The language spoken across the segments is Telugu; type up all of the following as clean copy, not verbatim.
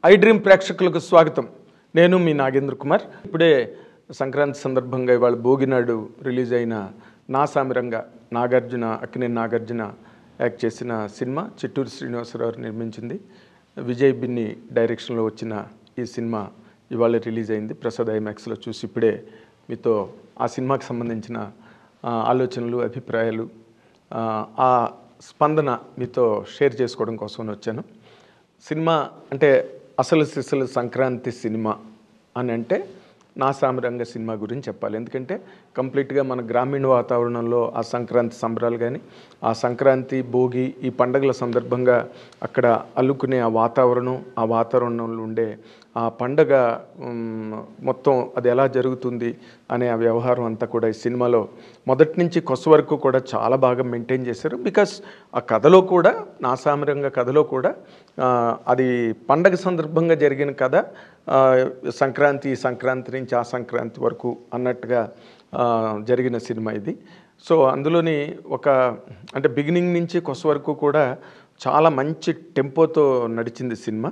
ఐ డ్రీమ్ ప్రేక్షకులకు స్వాగతం. నేను మీ నాగేంద్ర కుమార్. ఇప్పుడే సంక్రాంతి సందర్భంగా ఇవాళ భోగినాడు రిలీజ్ అయిన నా సామిరంగా అక్కినేని నాగార్జున యాక్ట్ చేసిన సినిమా చిట్టూరు శ్రీనివాసరావు నిర్మించింది. విజయ్ బిన్ని డైరెక్షన్లో వచ్చిన ఈ సినిమా ఇవాళ రిలీజ్ అయింది. ప్రసాద్ ఐమాక్స్లో చూసి ఇప్పుడే మీతో ఆ సినిమాకి సంబంధించిన ఆలోచనలు, అభిప్రాయాలు, ఆ స్పందన మీతో షేర్ చేసుకోవడం కోసం వచ్చాను. సినిమా అంటే అసలు సిసలు సంక్రాంతి సినిమా అని అంటే నా సామిరంగ సినిమా గురించి చెప్పాలి. ఎందుకంటే కంప్లీట్గా మన గ్రామీణ వాతావరణంలో ఆ సంక్రాంతి సంబరాలు కానీ, ఆ సంక్రాంతి, భోగి ఈ పండుగల సందర్భంగా అక్కడ అల్లుకునే ఆ వాతావరణంలో ఉండే ఆ పండగ మొత్తం అది ఎలా జరుగుతుంది అనే ఆ వ్యవహారం అంతా కూడా ఈ సినిమాలో మొదటి నుంచి కొస వరకు కూడా చాలా బాగా మెయింటైన్ చేశారు. బికాస్ ఆ కథలో కూడా, నా సామిరంగ కథలో కూడా అది పండగ సందర్భంగా జరిగిన కథ. సంక్రాంతి నుంచి ఆ సంక్రాంతి వరకు అన్నట్టుగా జరిగిన సినిమా ఇది. సో అందులోని అంటే బిగినింగ్ నుంచి కొస వరకు కూడా చాలా మంచి టెంపోతో నడిచింది సినిమా.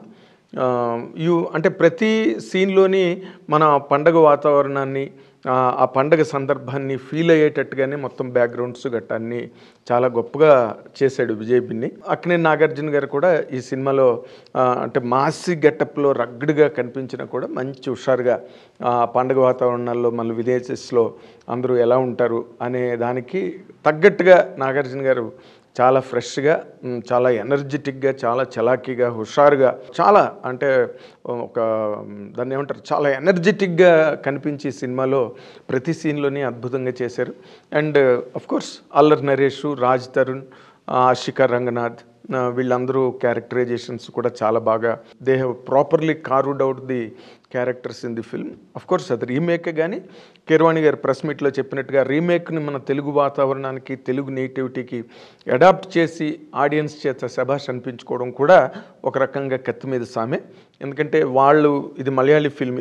అంటే ప్రతి సీన్లోని మన పండగ వాతావరణాన్ని, ఆ పండగ సందర్భాన్ని ఫీల్ అయ్యేటట్టుగానే మొత్తం బ్యాక్గ్రౌండ్స్ గట్టాన్ని చాలా గొప్పగా చేశాడు విజయ్ బిన్ని. అక్కినేని నాగార్జున గారు కూడా ఈ సినిమాలో అంటే మాసి గెటప్లో రగ్డ్గా కనిపించినా కూడా మంచి హుషారుగా పండగ వాతావరణాల్లో మళ్ళీ విలేజెస్లో అందరూ ఎలా ఉంటారు అనే దానికి తగ్గట్టుగా నాగార్జున గారు చాలా ఫ్రెష్గా, చాలా ఎనర్జెటిక్గా, చాలా చలాకీగా, హుషారుగా, చాలా అంటే దాన్ని ఏమంటారు, చాలా ఎనర్జెటిక్గా కనిపించి సినిమాలో ప్రతి సీన్లోని అద్భుతంగా చేశారు. అండ్ అఫ్కోర్స్ అల్లరి నరేష్, రాజ్ తరుణ్, ఆషికా రంగనాథ్ వీళ్ళందరూ క్యారెక్టరైజేషన్స్ కూడా చాలా బాగా they have properly carved out the characters in the film. Of course అది రీమేకే, కానీ కీరవాణి గారు ప్రెస్ మీట్లో చెప్పినట్టుగా రీమేక్ని మన తెలుగు వాతావరణానికి, తెలుగు నేటివిటీకి అడాప్ట్ చేసి ఆడియన్స్ చేత శభాష్ అనిపించుకోవడం కూడా ఒక రకంగా కత్తి మీద సామే. ఎందుకంటే ఇది మలయాళీ ఫిల్మ్,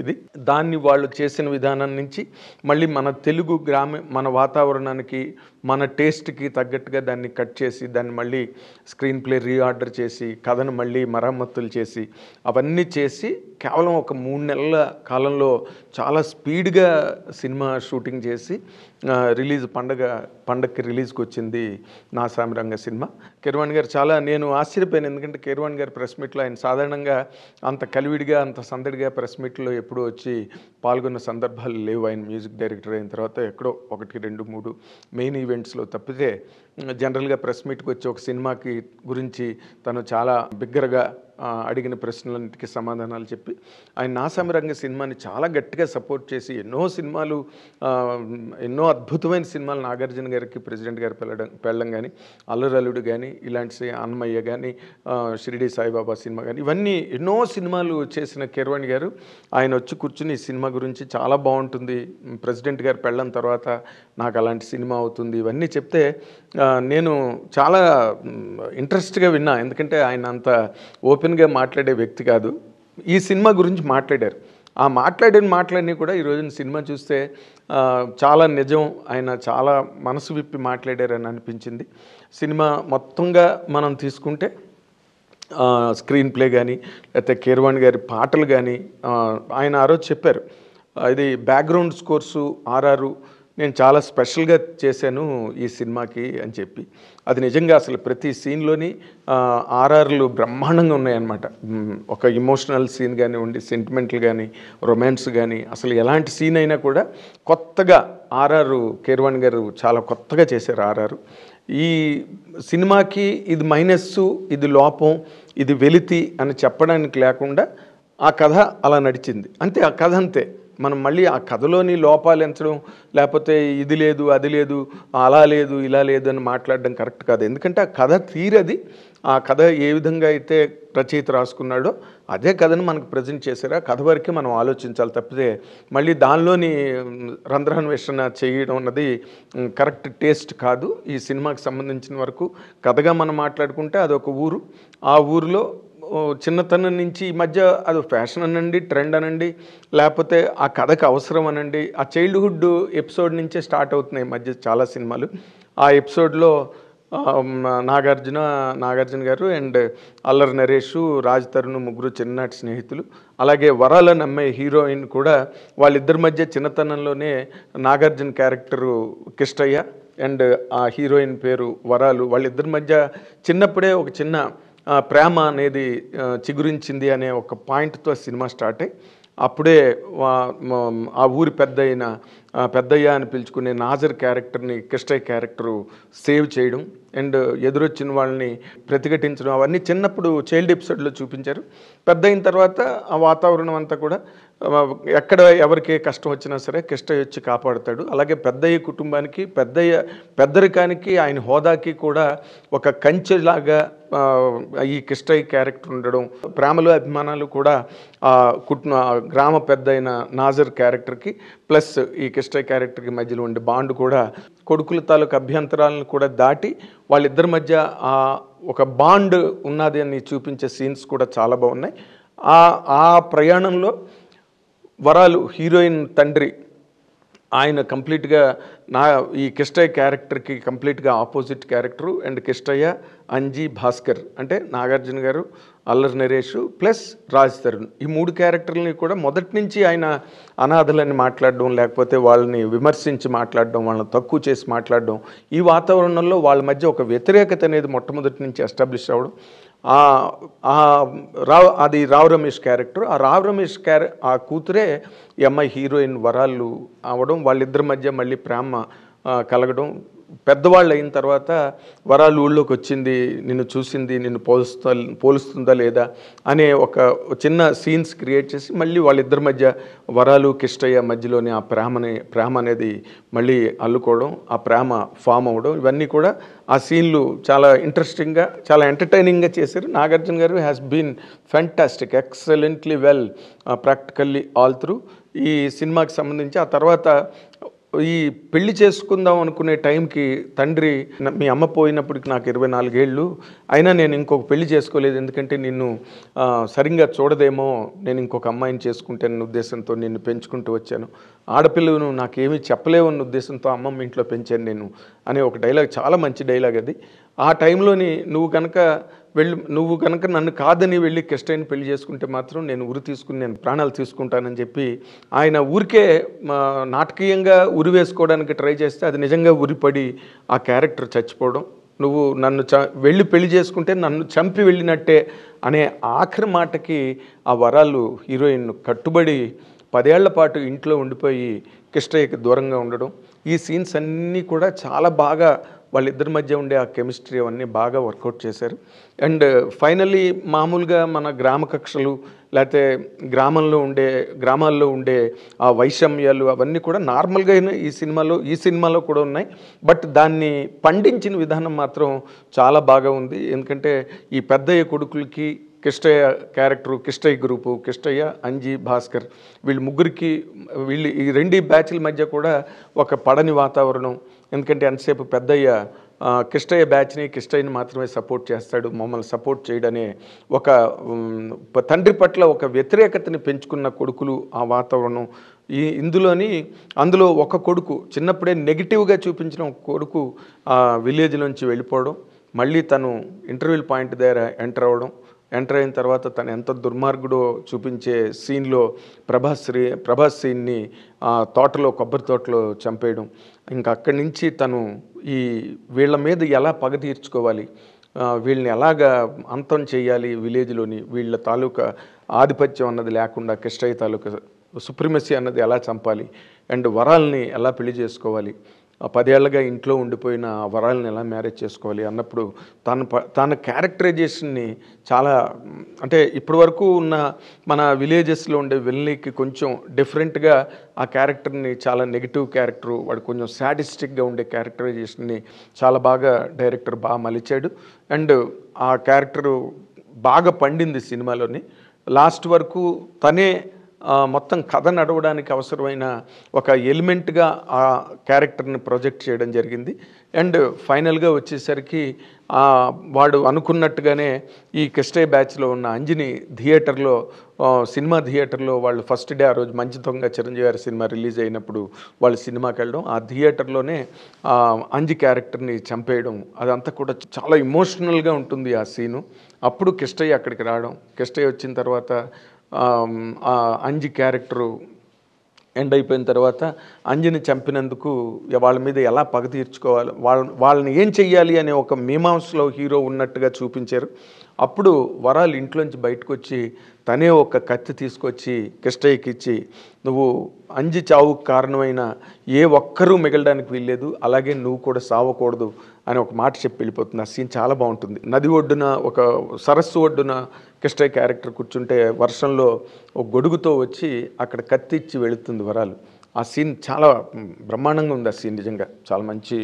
దాన్ని వాళ్ళు చేసిన విధానం నుంచి మళ్ళీ మన తెలుగు మన వాతావరణానికి, మన టేస్ట్కి తగ్గట్టుగా దాన్ని కట్ చేసి, దాన్ని మళ్ళీ స్క్రీన్ ప్లే రీఆర్డర్ చేసి, కథను మళ్ళీ మరమ్మతులు చేసి, అవన్నీ చేసి కేవలం ఒక 3 నెలల కాలంలో చాలా స్పీడ్గా సినిమా షూటింగ్ చేసి పండగకి రిలీజ్కి వచ్చింది నా సామిరంగ సినిమా. కీరవాణి గారు నేను ఆశ్చర్యపోయాను. ఎందుకంటే కీరవాణి గారు ప్రెస్ మీట్లో ఆయన సాధారణంగా అంత కలివిడిగా, అంత సందడిగా ప్రెస్ మీట్లో ఎప్పుడూ వచ్చి పాల్గొన్న సందర్భాలు లేవు. ఆయన మ్యూజిక్ డైరెక్టర్ అయిన తర్వాత ఎక్కడో 1, 2, 3 మెయిన్ ఈవెంట్స్లో తప్పితే జనరల్గా ప్రెస్ మీట్కి వచ్చి ఒక సినిమాకి గురించి తను చాలా బిగ్గరగా అడిగిన ప్రశ్నలన్నిటికీ సమాధానాలు చెప్పి ఆయన నా సామిరంగ సినిమాని చాలా గట్టిగా సపోర్ట్ చేసి ఎన్నో అద్భుతమైన సినిమాలు నాగార్జున గారికి, ప్రెసిడెంట్ గారు పెళ్ళడం కానీ, అల్లుడు కానీ, ఇలాంటి అన్నమయ్య కానీ, షిరిడి సాయిబాబా సినిమా కానీ, ఇవన్నీ ఎన్నో సినిమాలు చేసిన కీరవాణి గారు ఆయన వచ్చి కూర్చుని ఈ సినిమా గురించి చాలా బాగుంటుంది, ప్రెసిడెంట్ గారు పెళ్ళం తర్వాత నాకు అలాంటి సినిమా అవుతుంది, ఇవన్నీ చెప్తే నేను చాలా ఇంట్రెస్ట్గా విన్నా. ఎందుకంటే ఆయన అంత ఓపెన్గా మాట్లాడే వ్యక్తి కాదు. ఈ సినిమా గురించి మాట్లాడారు. ఆ మాట్లాడిని కూడా ఈ రోజున సినిమా చూస్తే చాలా నిజం, ఆయన చాలా మనసు విప్పి మాట్లాడారని అనిపించింది. సినిమా మొత్తంగా మనం తీసుకుంటే స్క్రీన్ ప్లే కానీ, లేకపోతే కీరవాణి గారి పాటలు కానీ, ఆయన ఆ రోజు చెప్పారు ఇది బ్యాక్గ్రౌండ్ స్కోర్సు ఆర్ఆర్ నేను చాలా స్పెషల్గా చేశాను ఈ సినిమాకి అని చెప్పి. అది నిజంగా అసలు ప్రతి సీన్లోని ఆర్ఆర్లు బ్రహ్మాండంగా ఉన్నాయన్నమాట. ఒక ఇమోషనల్ సీన్ కానివ్వండి, సెంటిమెంటల్ కానీ, రొమాన్స్ కానీ, అసలు ఎలాంటి సీన్ అయినా కూడా కొత్తగా కీరవాణి గారు చాలా కొత్తగా చేశారు ఆర్ఆర్. ఈ సినిమాకి ఇది మైనస్సు, ఇది లోపం, ఇది వెలితి అని చెప్పడానికి లేకుండా ఆ కథ అలా నడిచింది అంతే. ఆ కథ అంతే. మనం మళ్ళీ ఆ కథలోని లోపాలు ఎంచడం, లేకపోతే ఇది లేదు, అది లేదు, అలా లేదు, ఇలా లేదు అని మాట్లాడడం కరెక్ట్ కాదు. ఎందుకంటే ఆ కథ తీరది. ఆ కథ ఏ విధంగా అయితే రచయిత రాసుకున్నాడో అదే కథను మనకు ప్రజెంట్ చేశారు. ఆ కథ వరకే మనం ఆలోచించాలి తప్పితే మళ్ళీ దానిలోని రంధ్రాన్వేషణ చేయడం అన్నది కరెక్ట్ టేస్ట్ కాదు. ఈ సినిమాకి సంబంధించిన వరకు కథగా మనం మాట్లాడుకుంటే అదొక ఊరు. ఆ ఊరిలో చిన్నతనం నుంచి ఈ మధ్య అది ఫ్యాషన్ అనండి, ట్రెండ్ అనండి, లేకపోతే ఆ కథకు అవసరం అనండి, ఆ చైల్డ్హుడ్ ఎపిసోడ్ నుంచే స్టార్ట్ అవుతున్నాయి ఈ మధ్య చాలా సినిమాలు. ఆ ఎపిసోడ్లో నాగార్జున గారు అండ్ అల్లరి నరేష్, రాజ్ తరుణ్ ముగ్గురు చిన్ననాటి స్నేహితులు. అలాగే వరాలని అమ్మాయి హీరోయిన్ కూడా వాళ్ళిద్దరి మధ్య చిన్నతనంలోనే నాగార్జున క్యారెక్టరు కిష్టయ్య అండ్ ఆ హీరోయిన్ పేరు వరాలు. వాళ్ళిద్దరి మధ్య చిన్నప్పుడే ఒక చిన్న ప్రేమ అనేది చిగురించింది అనే ఒక పాయింట్తో సినిమా స్టార్ట్ అయ్యి అప్పుడే ఆ ఊరి పెద్దయ్య అని పిలుచుకునే నాజర్ క్యారెక్టర్ని కిష్టయ్య క్యారెక్టరు సేవ్ చేయడం అండ్ ఎదురొచ్చిన వాళ్ళని ప్రతిఘటించడం అవన్నీ చిన్నప్పుడు చైల్డ్ ఎపిసోడ్లో చూపించారు. పెద్ద అయిన తర్వాత ఆ వాతావరణం అంతా కూడా ఎక్కడ ఎవరికి కష్టం వచ్చినా సరే కిష్టయ్య వచ్చి కాపాడుతాడు. అలాగే పెద్దయ్య కుటుంబానికి పెద్దరికానికి ఆయన హోదాకి కూడా ఒక కంచెలాగా ఈ కిష్టయ్య క్యారెక్టర్ ఉండడం, ప్రేమలు అభిమానాలు కూడా గ్రామ పెద్ద అయిన నాజర్ క్యారెక్టర్కి ప్లస్ ఈ కిష్టయ్య క్యారెక్టర్కి మధ్యలో ఉండే బాండ్ కూడా కొడుకుల తాలూకు అభ్యంతరాలను కూడా దాటి వాళ్ళిద్దరి మధ్య ఒక బాండ్ ఉన్నది అని చూపించే సీన్స్ కూడా చాలా బాగున్నాయి. ఆ ప్రయాణంలో వరాలు హీరోయిన్ తండ్రి ఆయన కంప్లీట్గా ఈ కిష్టయ్య క్యారెక్టర్కి కంప్లీట్గా opposite character and Kishtaiah, Anji, Bhaskar అంటే నాగార్జున గారు, అల్లరి నరేష్ ప్లస్ రాజ్ తరుణ్ ఈ 3 క్యారెక్టర్లని కూడా మొదటి నుంచి ఆయన అనాథలని మాట్లాడడం, లేకపోతే వాళ్ళని విమర్శించి మాట్లాడడం, వాళ్ళని తక్కువ చేసి మాట్లాడడం, ఈ వాతావరణంలో వాళ్ళ మధ్య ఒక వ్యతిరేకత అనేది మొట్టమొదటి నుంచి ఎస్టాబ్లిష్ అవ్వడం. అది రావు రమేష్ క్యారెక్టర్. ఆ రావు రమేష్ ఆ కూతురే ఈ అమ్మాయి హీరోయిన్ వరాలు అవ్వడం, వాళ్ళిద్దరి మధ్య మళ్ళీ ప్రేమ కలగడం. పెద్దవాళ్ళు అయిన తర్వాత వరాలు ఊళ్ళోకి వచ్చింది, నిన్ను చూసింది, నిన్ను పోలుస్తుందా లేదా అనే ఒక చిన్న సీన్స్ క్రియేట్ చేసి మళ్ళీ వాళ్ళిద్దరి మధ్య వరాలు కిష్టయ్య మధ్యలోని ఆ ప్రేమ అనేది మళ్ళీ అల్లుకోవడం, ఆ ప్రేమ ఫామ్ అవ్వడం, ఇవన్నీ కూడా ఆ సీన్లు చాలా ఇంట్రెస్టింగ్గా చాలా ఎంటర్టైనింగ్గా చేశారు. Nagarjuna garu has been fantastic, excellently well practically all through ఈ సినిమాకి సంబంధించి. ఆ తర్వాత ఈ పెళ్లి చేసుకుందాం అనుకునే టైంకి తండ్రి, మీ అమ్మ పోయినప్పటికి నాకు 24 ఏళ్ళు అయినా నేను ఇంకొక పెళ్లి చేసుకోలేదు, ఎందుకంటే నిన్ను సరిగ్గా చూడదేమో, నేను ఇంకొక అమ్మాయిని చేసుకుంటానన్న ఉద్దేశంతో నిన్ను పెంచుకుంటూ వచ్చాను, ఆడపిల్లను నాకేమీ చెప్పలేవన్న ఉద్దేశంతో అమ్మమ్మ ఇంట్లో పెంచాను నేను అనే ఒక డైలాగ్, చాలా మంచి డైలాగ్ అది. ఆ టైంలోని నువ్వు కనుక నన్ను కాదని వెళ్ళి కిష్టయ్యని పెళ్లి చేసుకుంటే మాత్రం నేను నేను ప్రాణాలు తీసుకుంటానని చెప్పి ఆయన ఊరికే నాటకీయంగా ఉరి వేసుకోవడానికి ట్రై చేస్తే అది నిజంగా ఉరిపడి ఆ క్యారెక్టర్ చచ్చిపోవడం, నువ్వు నన్ను వెళ్ళి పెళ్లి చేసుకుంటే నన్ను చంపి వెళ్ళినట్టే అనే ఆఖరి మాటకి ఆ వరాలు హీరోయిన్ కట్టుబడి 10 ఏళ్ల పాటు ఇంట్లో ఉండిపోయి కిష్టయ్యకి దూరంగా ఉండడం, ఈ సీన్స్ అన్నీ కూడా చాలా బాగా వాళ్ళిద్దరి మధ్య ఉండే ఆ కెమిస్ట్రీ అవన్నీ బాగా వర్కౌట్ చేశారు. అండ్ ఫైనల్లీ మామూలుగా మన గ్రామ కక్షలు లేకపోతే గ్రామాల్లో ఉండే ఆ వైషమ్యాలు అవన్నీ కూడా నార్మల్గా ఈ సినిమాలో కూడా ఉన్నాయి. బట్ దాన్ని పండించిన విధానం మాత్రం చాలా బాగా ఉంది. ఎందుకంటే ఈ పెద్దయ్య కొడుకులకి కిష్టయ్య క్యారెక్టరు, కిష్టయ్య గ్రూపు, కిష్టయ్య, అంజీ, భాస్కర్ వీళ్ళు ఈ 2 బ్యాచ్ల మధ్య కూడా ఒక పడని వాతావరణం. ఎందుకంటే ఎంతసేపు పెద్దయ్య కిష్టయ్య బ్యాచ్ని కిష్టయ్యని మాత్రమే సపోర్ట్ చేస్తాడు, మమ్మల్ని సపోర్ట్ చేయడనే ఒక తండ్రి పట్ల ఒక వ్యతిరేకతని పెంచుకున్న కొడుకులు ఆ వాతావరణం. అందులో ఒక కొడుకు చిన్నప్పుడే నెగిటివ్గా చూపించిన ఒక కొడుకు ఆ విలేజ్లోంచి వెళ్ళిపోవడం, మళ్ళీ తను ఇంటర్వ్యూల్ పాయింట్ దగ్గర ఎంటర్ అయిన తర్వాత తను ఎంత దుర్మార్గుడో చూపించే సీన్లో ప్రభాస్ సీన్ని కొబ్బరి తోటలో చంపేయడం, ఇంకా అక్కడి నుంచి తను వీళ్ళ మీద ఎలా పగ తీర్చుకోవాలి, వీళ్ళని ఎలాగా అంతం చేయాలి, విలేజ్లోని వీళ్ళ తాలూకా ఆధిపత్యం అన్నది లేకుండా కిష్టయ్య తాలూకా సుప్రిమసీ అన్నది ఎలా చంపాలి అండ్ వరాల్ని ఎలా పెళ్లి చేసుకోవాలి, 10 ఏళ్ళగా ఇంట్లో ఉండిపోయిన వరాలను ఎలా మ్యారేజ్ చేసుకోవాలి అన్నప్పుడు తన క్యారెక్టరైజేషన్ని చాలా, అంటే ఇప్పటి వరకు ఉన్న మన విలేజెస్లో ఉండే విలన్కి కొంచెం డిఫరెంట్గా ఆ క్యారెక్టర్ని, చాలా నెగిటివ్ క్యారెక్టరు, వాడు కొంచెం సాడిస్టిక్గా ఉండే క్యారెక్టరైజేషన్ని చాలా బాగా డైరెక్టర్ బాగా మలిచాడు. అండ్ ఆ క్యారెక్టరు బాగా పండింది సినిమాలోని. లాస్ట్ వరకు తనే మొత్తం కథ నడవడానికి అవసరమైన ఒక ఎలిమెంట్గా ఆ క్యారెక్టర్ని ప్రొజెక్ట్ చేయడం జరిగింది. అండ్ ఫైనల్గా వచ్చేసరికి వాడు అనుకున్నట్టుగానే ఈ కిస్టయ్య బ్యాచ్లో ఉన్న అంజిని థియేటర్లో, సినిమా థియేటర్లో వాళ్ళు ఫస్ట్ డే ఆ రోజు మంచి దొంగ చిరంజీవి గారి సినిమా రిలీజ్ అయినప్పుడు వాళ్ళు సినిమాకి వెళ్ళడం, ఆ థియేటర్లోనే అంజి క్యారెక్టర్ని చంపేయడం, అదంతా కూడా చాలా ఇమోషనల్గా ఉంటుంది ఆ సీను. అప్పుడు కిస్టయ్య అక్కడికి రావడం, కిస్టయ్య వచ్చిన తర్వాత అంజి క్యారెక్టరు ఎండ్ అయిపోయిన తర్వాత అంజని చంపినందుకు వాళ్ళ మీద ఎలా పగ తీర్చుకోవాలి, వాళ్ళని ఏం చెయ్యాలి అనే ఒక మీమాంసలో హీరో ఉన్నట్టుగా చూపించారు. అప్పుడు వరాలు ఇంట్లోంచి బయటకు వచ్చి తనే ఒక కత్తి తీసుకొచ్చి కిస్టయ్యకి ఇచ్చి, నువ్వు అంజి చావుకు కారణమైన ఏ ఒక్కరూ మిగలడానికి వీల్లేదు, అలాగే నువ్వు కూడా సావకూడదు అని ఒక మాట చెప్పి వెళ్ళిపోతుంది. ఆ సీన్ చాలా బాగుంటుంది. నది ఒడ్డున, ఒక సరస్సు ఒడ్డున కిస్టయ్య క్యారెక్టర్ కూర్చుంటే వర్షంలో ఒక గొడుగుతో వచ్చి అక్కడ కత్తి ఇచ్చి వెళుతుంది వరాలు. ఆ సీన్ చాలా బ్రహ్మాండంగా ఉంది. ఆ సీన్ నిజంగా చాలా మంచి,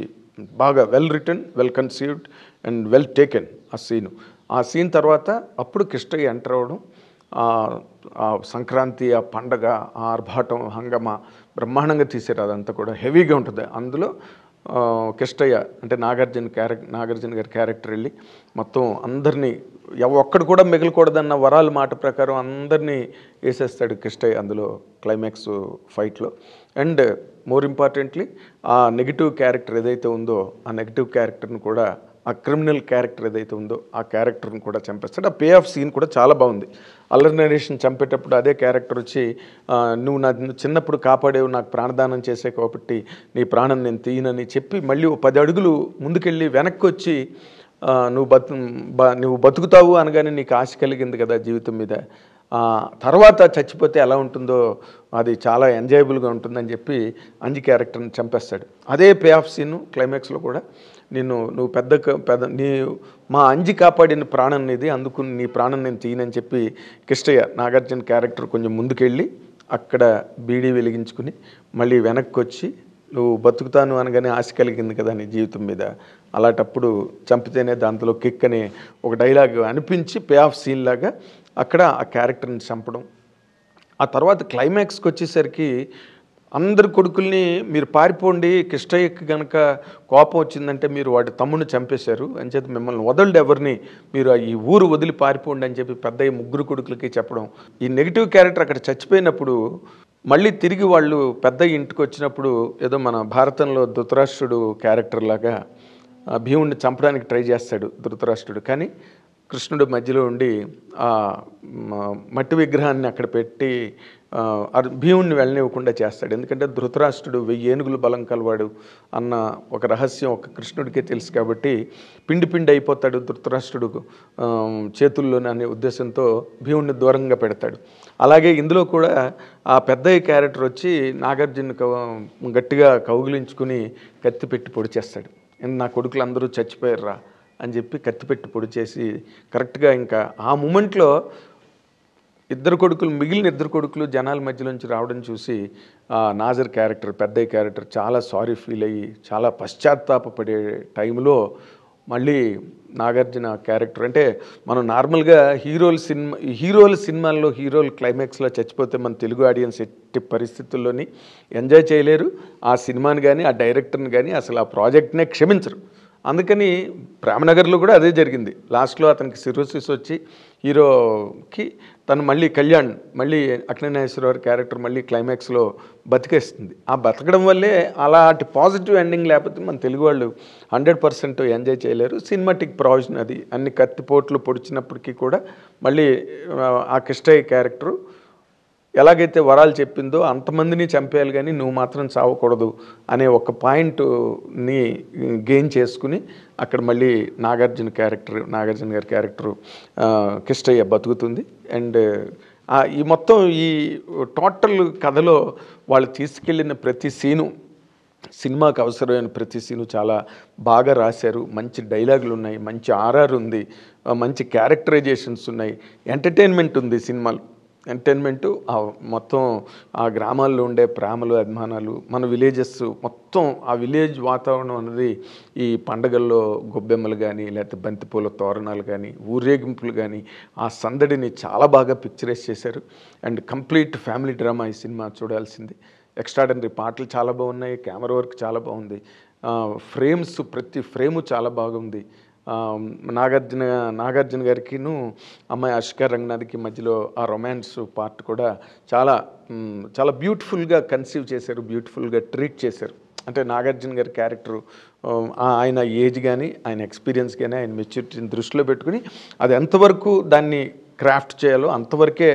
బాగా well return, well conceived and well taken ఆ సీను. ఆ సీన్ తర్వాత అప్పుడు కిస్టయ్య ఎంటర్ అవ్వడం, ఆ సంక్రాంతి, ఆ పండగ, ఆ ఆర్భాటం, హంగమా బ్రహ్మాండంగా తీసారు. అదంతా కూడా హెవీగా ఉంటుంది. అందులో కిస్టయ్య అంటే నాగార్జున గారి క్యారెక్టర్ వెళ్ళి మొత్తం అందరినీ, ఒక్కడు కూడా మిగలకూడదన్న వరాల మాట ప్రకారం అందరినీ వేసేస్తాడు కిస్టయ్య అందులో క్లైమాక్స్ ఫైట్లో. అండ్ మోర్ ఇంపార్టెంట్లీ ఆ నెగిటివ్ క్యారెక్టర్ ఏదైతే ఉందో ఆ నెగిటివ్ క్యారెక్టర్ని కూడా, ఆ క్రిమినల్ క్యారెక్టర్ ఏదైతే ఉందో ఆ క్యారెక్టర్ని కూడా చంపేస్తాడు. ఆ పే ఆఫ్ సీన్ కూడా చాలా బాగుంది. అల్లరి నరేషన్ చంపేటప్పుడు అదే క్యారెక్టర్ వచ్చి, నువ్వు చిన్నప్పుడు కాపాడేవు, నాకు ప్రాణదానం చేసే కాబట్టి నీ ప్రాణం నేను తీయనని చెప్పి మళ్ళీ 10 అడుగులు ముందుకెళ్ళి వెనక్కి వచ్చి, నువ్వు బతుకుతావు అనగానే నీకు ఆశ కలిగింది కదా జీవితం మీద, తర్వాత చచ్చిపోతే ఎలా ఉంటుందో అది చాలా ఎంజాయబుల్గా ఉంటుందని చెప్పి అంజి క్యారెక్టర్ని చంపేస్తాడు. అదే పే ఆఫ్ సీను క్లైమాక్స్లో కూడా, నువ్వు మా అంజి కాపాడిన ప్రాణం నీది, అందుకు నీ ప్రాణం నేను తీయనని చెప్పి కిస్టయ్య నాగార్జున క్యారెక్టర్ కొంచెం ముందుకెళ్ళి అక్కడ బీడీ వెలిగించుకుని మళ్ళీ వెనక్కి వచ్చి, నువ్వు బతుకుతాను అనగానే ఆశ కలిగింది కదా నీ జీవితం మీద, అలాంటప్పుడు చంపితేనే దాంట్లో కిక్ అనే ఒక డైలాగ్ అనిపించి పే ఆఫ్ సీన్ లాగా అక్కడ ఆ క్యారెక్టర్ని చంపడం. ఆ తర్వాత క్లైమాక్స్కి వచ్చేసరికి అందరి కొడుకుల్ని మీరు పారిపోండి, కిస్టయ్యకి కనుక కోపం వచ్చిందంటే మీరు వాడి తమ్ముడిని చంపేశారు అని చెప్పి మిమ్మల్ని వదలడు ఎవరిని, మీరు ఈ ఊరు వదిలి పారిపోండి అని చెప్పి పెద్దయ్య 3 కొడుకులకి చెప్పడం. ఈ నెగిటివ్ క్యారెక్టర్ అక్కడ చచ్చిపోయినప్పుడు మళ్ళీ తిరిగి వాళ్ళు పెద్దయ్య ఇంటికి వచ్చినప్పుడు ఏదో మన భారతంలో ధృతరాష్ట్రుడు క్యారెక్టర్ లాగా భీముడిని చంపడానికి ట్రై చేస్తాడు ధృతరాష్ట్రుడు. కానీ కృష్ణుడు మధ్యలో ఉండి మట్టి విగ్రహాన్ని అక్కడ పెట్టి భీముడిని వెళ్ళనివ్వకుండా చేస్తాడు. ఎందుకంటే ధృతరాష్ట్రుడు 1000 ఏనుగుల బలం కలవాడు అన్న ఒక రహస్యం ఒక కృష్ణుడికే తెలుసు కాబట్టి పిండి పిండి అయిపోతాడు ధృతరాష్ట్రుడు చేతుల్లోనే అనే ఉద్దేశంతో భీముడిని దూరంగా పెడతాడు. అలాగే ఇందులో కూడా ఆ పెద్దయ్య క్యారెక్టర్ వచ్చి నాగార్జున గట్టిగా కౌగిలించుకుని కత్తి పెట్టి పొడి చేస్తాడు. నా కొడుకులు అందరూ చచ్చిపోయారా అని చెప్పి కత్తి పెట్టి పొడి చేసి కరెక్ట్గా ఇంకా ఆ మూమెంట్లో మిగిలిన ఇద్దరు కొడుకులు జనాల మధ్యలోంచి రావడం చూసి నాజర్ క్యారెక్టర్, పెద్దయ్య క్యారెక్టర్ చాలా సారీ ఫీల్ అయ్యి చాలా పశ్చాత్తాపపడే టైంలో మళ్ళీ నాగార్జున క్యారెక్టర్, అంటే మనం నార్మల్గా హీరోల సినిమాల్లో హీరోలు క్లైమాక్స్లో చచ్చిపోతే మన తెలుగు ఆడియన్స్ ఎట్టి పరిస్థితుల్లోని ఎంజాయ్ చేయలేరు. ఆ సినిమాని కానీ ఆ డైరెక్టర్ని కానీ అసలు ఆ ప్రాజెక్ట్నే క్షమించరు. అందుకని ప్రేమనగర్లో కూడా అదే జరిగింది. లాస్ట్లో అతనికి సిరోసిస్ వచ్చి హీరోకి తను మళ్ళీ కళ్యాణ్, మళ్ళీ అక్కినేని క్యారెక్టర్ మళ్ళీ క్లైమాక్స్లో బతికేస్తుంది. ఆ బతకడం వల్లే అలాంటి పాజిటివ్ ఎండింగ్ లేకపోతే మన తెలుగు వాళ్ళు 100% ఎంజాయ్ చేయలేరు. సినిమాటిక్ ప్రావిజన్ అది. అన్ని కత్తిపోట్లు పొడిచినప్పటికీ కూడా మళ్ళీ ఆ కిస్టయ్య క్యారెక్టరు ఎలాగైతే వరాలు చెప్పిందో అంతమందిని చంపేయాలి కానీ నువ్వు మాత్రం చావకూడదు అనే ఒక పాయింట్ని గెయిన్ చేసుకుని అక్కడ మళ్ళీ నాగార్జున గారి క్యారెక్టరు కిస్టయ్య బతుకుతుంది. అండ్ ఈ మొత్తం ఈ టోటల్ కథలో వాళ్ళు తీసుకెళ్ళిన ప్రతి సీను, సినిమాకి అవసరమైన ప్రతి సీను చాలా బాగా రాశారు. మంచి డైలాగులు ఉన్నాయి, మంచి ఆర్ఆర్ ఉంది, మంచి క్యారెక్టరైజేషన్స్ ఉన్నాయి, ఎంటర్టైన్మెంట్ ఉంది సినిమాలో. ఎంటర్టైన్మెంటు మొత్తం ఆ గ్రామాల్లో ఉండే ప్రేమలు, అభిమానాలు, మన విలేజెస్ మొత్తం ఆ విలేజ్ వాతావరణం అనేది ఈ పండగల్లో గొబ్బెమ్మలు కానీ లేకపోతే బంతిపూల తోరణాలు కానీ ఊరేగింపులు కానీ ఆ సందడిని చాలా బాగా పిక్చరైజ్ చేశారు. అండ్ కంప్లీట్ ఫ్యామిలీ డ్రామా ఈ సినిమా చూడాల్సింది. ఎక్స్ట్రాడనరీ పాటలు చాలా బాగున్నాయి, కెమెరా వర్క్ చాలా బాగుంది, ఫ్రేమ్స్ ప్రతి ఫ్రేము చాలా బాగుంది. నాగార్జున గారికిను అమ్మాయి అష్క రంగనాథ్కి మధ్యలో ఆ రొమాన్స్ పార్ట్ కూడా చాలా చాలా బ్యూటిఫుల్గా కన్సీవ్ చేశారు, బ్యూటిఫుల్గా ట్రీట్ చేశారు. అంటే నాగార్జున గారి క్యారెక్టరు ఆయన ఏజ్ కానీ ఆయన ఎక్స్పీరియన్స్ కానీ ఆయన మెచ్యూరిటీని దృష్టిలో పెట్టుకుని అది ఎంతవరకు దాన్ని క్రాఫ్ట్ చేయాలో అంతవరకే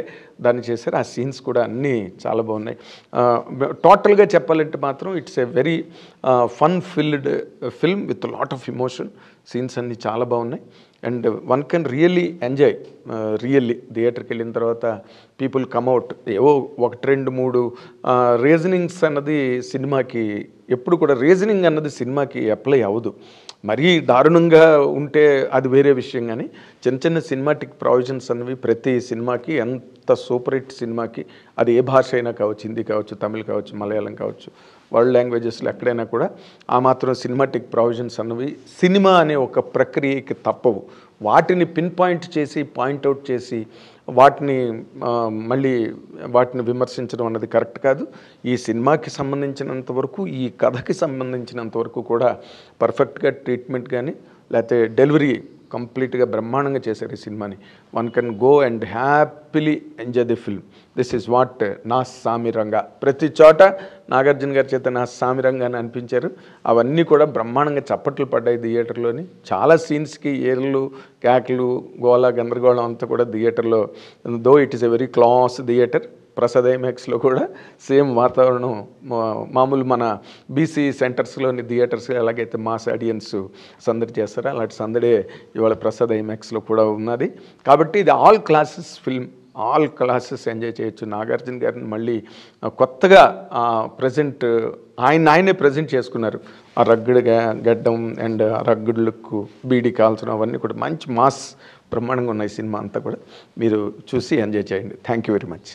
దాన్ని చేశారు. ఆ సీన్స్ కూడా అన్నీ చాలా బాగున్నాయి. టోటల్గా చెప్పాలంటే మాత్రం it's a very fun field film with lot of emotion. Scenes అన్నీ చాలా బాగున్నాయి and one can really enjoy. Really థియేటర్కి వెళ్ళిన తర్వాత పీపుల్ కమ్అవుట్ ఏవో 1, 2, 3 రీజనింగ్స్ అన్నది సినిమాకి ఎప్పుడు కూడా రీజనింగ్ అన్నది సినిమాకి అప్లై అవ్వదు. మరీ దారుణంగా ఉంటే అది వేరే విషయం, కానీ చిన్న చిన్న సినిమాటిక్ ప్రావిజన్స్ అనేవి ప్రతి సినిమాకి, ఎంత సూపర్ హిట్ సినిమాకి, అది ఏ భాష అయినా కావచ్చు, హిందీ కావచ్చు, తమిళ్ కావచ్చు, మలయాళం కావచ్చు, వరల్డ్ లాంగ్వేజెస్లో ఎక్కడైనా కూడా ఆ మాత్రం సినిమాటిక్ ప్రావిజన్స్ అన్నవి సినిమా అనే ఒక ప్రక్రియకి తప్పవు. వాటిని పిన్ పాయింట్ చేసి, పాయింట్అవుట్ చేసి వాటిని మళ్ళీ వాటిని విమర్శించడం అన్నది కరెక్ట్ కాదు. ఈ సినిమాకి సంబంధించినంత వరకు, ఈ కథకి సంబంధించినంత వరకు కూడా పర్ఫెక్ట్గా ట్రీట్మెంట్ కానీ లేకపోతే డెలివరీ కంప్లీట్గా బ్రహ్మాండంగా చేశారు ఈ సినిమాని. One can go and happily enjoy the film. This is what నా సామిరంగా. ప్రతి చోట నాగార్జున గారి చేత నా సామిరంగా అని అనిపించారు. అవన్నీ కూడా బ్రహ్మాండంగా చప్పట్లు పడ్డాయి థియేటర్లోని. చాలా సీన్స్కి ఏర్లు, కేకలు, గోళ, గందరగోళం అంతా కూడా థియేటర్లో. Though it is a very class theatre. Prasad ఐమాక్స్లో కూడా సేమ్ వాతావరణం. మామూలు మన బీసీ సెంటర్స్లోని థియేటర్స్ ఎలాగైతే మాస్ ఆడియన్స్ సందడి చేస్తారో అలాంటి సందడే ఇవాళ ప్రసాద్ ఐమాక్స్లో కూడా ఉన్నది. కాబట్టి ఇది all classes film, all classes enjoy చేయొచ్చు. నాగార్జున గారిని మళ్ళీ కొత్తగా ప్రజెంట్ ఆయనే ప్రజెంట్ చేసుకున్నారు. ఆ రగ్గుడుగా గడ్డం అండ్ రగ్గుడు లుక్, బీడీ కాల్చడం అవన్నీ కూడా మంచి మాస్ బ్రహ్మాండంగా ఉన్నాయి. సినిమా అంతా కూడా మీరు చూసి ఎంజాయ్ చేయండి. Thank you very much.